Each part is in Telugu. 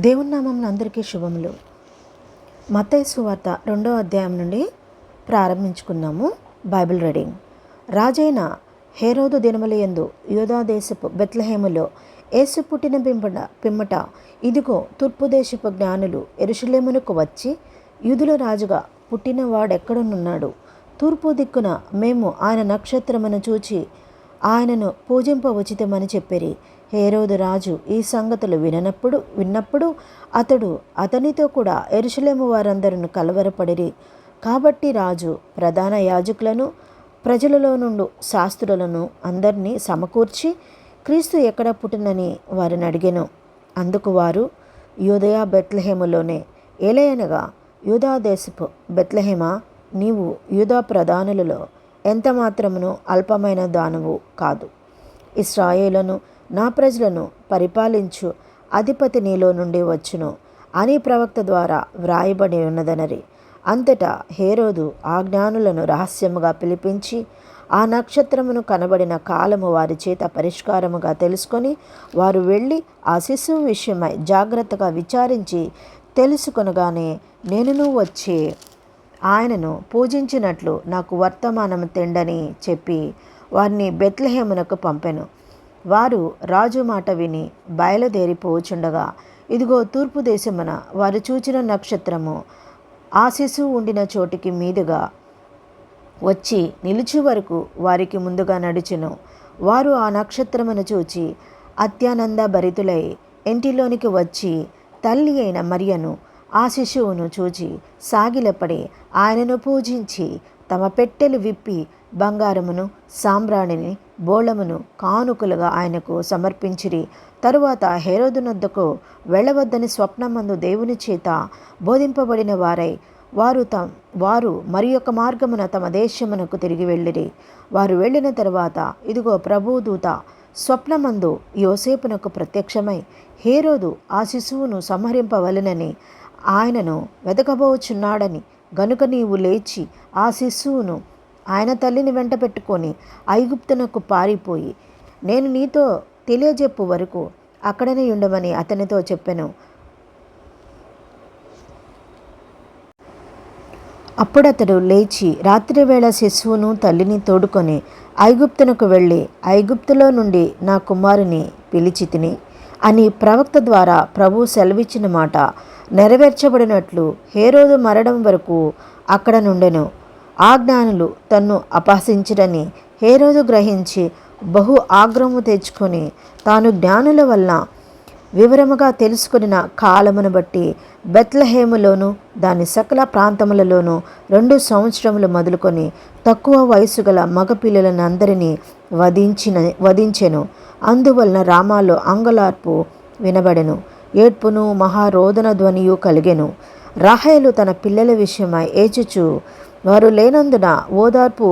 దేవుని నామమున అందరికీ శుభములు. మత్తయి సువార్త 2వ అధ్యాయం నుండి ప్రారంభించుకున్నాము. Bible reading. రాజైన హేరోదు దినములయందు యూదా దేశపు బెత్లెహేములో యేసు పుట్టిన పిమ్మట ఇదిగో తూర్పు దేశపు జ్ఞానులు యెరూషలేమునకు వచ్చి, యూదుల రాజుగా పుట్టినవాడెక్కడనున్నాడు? తూర్పు దిక్కున మేము ఆయన నక్షత్రమును చూచి ఆయనను పూజింపవచితమని చెప్పిరి. హేరోదు రాజు ఈ సంగతులు విన్నప్పుడు అతడు అతనితో కూడా యెరూషలేము వారందరూ కలవరపడిరి. కాబట్టి రాజు ప్రధాన యాజకులను, ప్రజలలో నుండి శాస్త్రులను అందరినీ సమకూర్చి క్రీస్తు ఎక్కడ పుట్టినని వారిని అడిగెను. అందుకు వారు, యూదయ బెత్లెహేములోనే. ఏలయనగా, యూదా దేశపు బెత్లెహేమా, నీవు యూదా ప్రధానులలో ఎంత మాత్రమును అల్పమైన దానవు కాదు. ఇశ్రాయేలును నా ప్రజలను పరిపాలించు అధిపతి నీలో నుండి వచ్చును అని ప్రవక్త ద్వారా వ్రాయబడి ఉన్నదనరి. అంతటా హేరోదు ఆ జ్ఞానులను రహస్యముగా పిలిపించి ఆ నక్షత్రమును కనబడిన కాలము వారి చేత పరిష్కారముగా తెలుసుకొని, వారు వెళ్ళి ఆ శిశువు విషయమై జాగ్రత్తగా విచారించి తెలుసుకొనగానే, నేనును వచ్చి ఆయనను పూజించినట్లు నాకు వర్తమానము తెండని చెప్పి వారిని బెత్లెహేమునకు పంపెను. వారు రాజు మాట విని బయలుదేరిపోచుండగా, ఇదిగో తూర్పు దేశమున వారు చూచిన నక్షత్రము ఆ శిశువు ఉండిన చోటికి మీదుగా వచ్చి నిలిచి వరకు వారికి ముందుగా నడిచెను. వారు ఆ నక్షత్రమును చూచి అత్యానంద భరితులై ఇంటిలోనికి వచ్చి తల్లి అయిన మరియను ఆ శిశువును చూచి సాగిలపడి ఆయనను పూజించి తమ పెట్టెలు విప్పి బంగారమును, సాంబ్రాణిని, బోళమును కానుకలుగా ఆయనకు సమర్పించిరి. తరువాత హేరోదునొద్దకు వెళ్ళవద్దని స్వప్నమందు దేవుని చేత బోధింపబడిన వారై వారు మరి యొక్క మార్గమున తమ దేశమునకు తిరిగి వెళ్ళిరి. వారు వెళ్ళిన తరువాత ఇదిగో ప్రభుదూత స్వప్నమందు యోసేపునకు ప్రత్యక్షమై, హేరోదు ఆ శిశువును సంహరింపవలెనని ఆయనను వెతకబోచున్నాడని, గనుక నీవు లేచి ఆ శిశువును ఆయన తల్లిని వెంట పెట్టుకొని ఐగుప్తునకు పారిపోయి నేను నీతో తెలియజెప్పు వరకు అక్కడనే ఉండమని అతనితో చెప్పెను. అప్పుడతడు లేచి రాత్రివేళ శిశువును తల్లిని తోడుకొని ఐగుప్తునకు వెళ్ళి, ఐగుప్తులో నుండి నా కుమారుని పిలిచి తిని అని ప్రవక్త ద్వారా ప్రభు సెలవిచ్చిన మాట నెరవేర్చబడినట్లు హేరోదు మరణం వరకు అక్కడ నుండెను. ఆ జ్ఞానులు తన్ను అపహసించిరని హేరోదు గ్రహించి బహు ఆగ్రహము తెచ్చుకొని తాను జ్ఞానుల వలన వివరముగా తెలుసుకున్న కాలమును బట్టి బెత్లెహేములోను దాని సకల ప్రాంతములలోనూ 2 సంవత్సరములు మొదలుకొని తక్కువ వయసు గల మగపిల్లలనందరినీ వధించెను. అందువలన రామాలో అంగలార్పు వినబడెను, ఏడ్పును మహారోదన ధ్వనియు కలిగెను. రాహేలు తన పిల్లల విషయమై ఏచుచు వారు లేనందున ఓదార్పు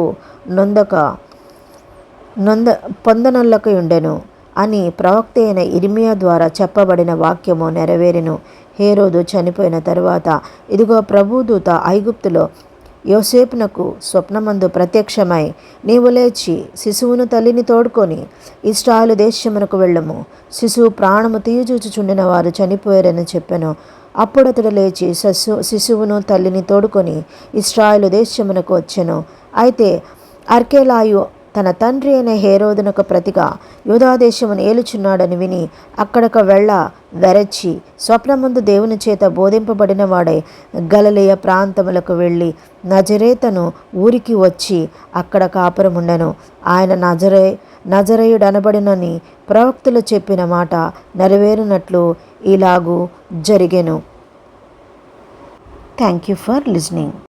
పొందనొల్లక ఉండెను అని ప్రవక్త అయిన ఇర్మియా ద్వారా చెప్పబడిన వాక్యము నెరవేరెను. హేరోదు చనిపోయిన తరువాత ఇదిగో ప్రభుదూత ఐగుప్తులో యోసేపునకు స్వప్నమందు ప్రత్యక్షమై, నీవు లేచి శిశువును తల్లిని తోడుకొని ఇశ్రాయేలు దేశమునకు వెళ్ళము, శిశువు ప్రాణము తీయచూచుచుండిన వారు చనిపోయారని చెప్పెను. అప్పుడతడు లేచి శిశువును తల్లిని తోడుకొని ఇశ్రాయేలు దేశమునకు వచ్చెను. అయితే అర్కేలాయు తన తండ్రి అయిన హేరోదునకు ప్రతిగా యూదాదేశమును ఏలుచున్నాడని విని అక్కడకు వెరచి స్వప్నమందు దేవుని చేత బోధింపబడిన వాడై గలిలయ ప్రాంతములకు వెళ్ళి నజరేతను ఊరికి వచ్చి అక్కడ కాపురముండెను. ఆయన నజరేయుడనబడినని ప్రవక్తలు చెప్పిన మాట నెరవేరినట్లు ఇలాగూ జరిగెను. Thank you for listening.